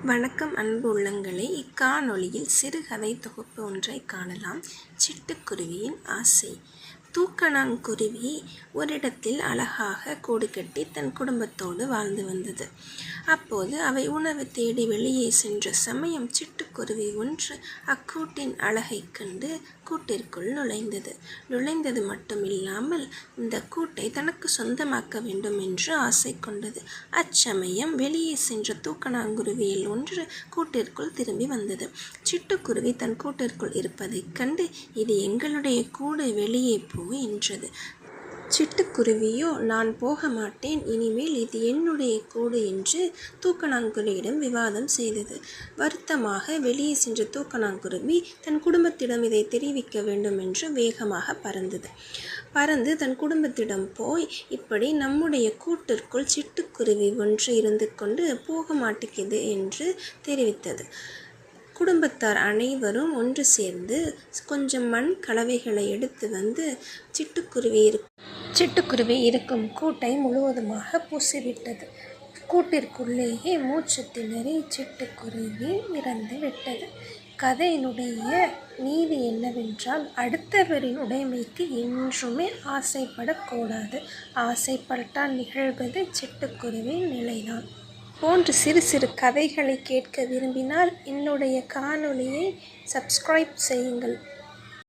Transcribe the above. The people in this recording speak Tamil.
வணக்கம் அன்பு உள்ளங்களே, இக்காணொளியில் சிறுகதை தொகுப்பு ஒன்றை காணலாம். சிட்டுக்குருவியின் ஆசை. தூக்கணாங்குருவி ஓரிடத்தில் அழகாக கூடு கட்டி தன் குடும்பத்தோடு வாழ்ந்து வந்தது. அப்போது அவை உணவு தேடி வெளியே சென்ற சமயம் சிட்டுக்குருவி ஒன்று அக்கூட்டின் அழகைக் கண்டு கூட்டிற்குள் நுழைந்தது மட்டுமில்லாமல் இந்த கூட்டை தனக்கு சொந்தமாக்க வேண்டும் என்று ஆசை கொண்டது. அச்சமயம் வெளியே சென்ற தூக்கணாங்குருவியில் ஒன்று கூட்டிற்குள் திரும்பி வந்தது. சிட்டுக்குருவி தன் கூட்டிற்குள் இருப்பதைக் கண்டு, இது எங்களுடைய கூடு, வெளியே போ என்றது. சிட்டுக்குருவியோ, நான் போக மாட்டேன், இனிமேல் இது என்னுடைய கூடு என்று தூக்கணாங்குருவியிடம் விவாதம் செய்தது. வருத்தமாக வெளியே சென்ற தூக்கணாங்குருவி தன் குடும்பத்திடம் இதை தெரிவிக்க வேண்டும் என்று வேகமாக பறந்து தன் குடும்பத்திடம் போய், இப்படி நம்முடைய கூட்டிற்குள் சிட்டுக்குருவி ஒன்று இருந்து கொண்டு போக மாட்டேங்குது என்று தெரிவித்தது. குடும்பத்தார் அனைவரும் ஒன்று சேர்ந்து கொஞ்சம் மண் கலவைகளை எடுத்து வந்து சிட்டுக்குருவி இருக்கும் கூட்டை முழுவதுமாக பூசிவிட்டது. கூட்டிற்குள்ளேயே மூச்சு திணறி சிட்டுக்குருவி இறந்து விட்டது. கதையினுடைய நீதி என்னவென்றால், அடுத்தவரின் உடைமைக்கு என்றுமே ஆசைப்படக்கூடாது. ஆசைப்பட்டால் நிகழ்வது சிட்டுக்குருவின் நிலைதான். போன்று சிறு சிறு கதைகளை கேட்க விரும்பினால் என்னுடைய காணொளியை சப்ஸ்கிரைப் செய்யுங்கள்.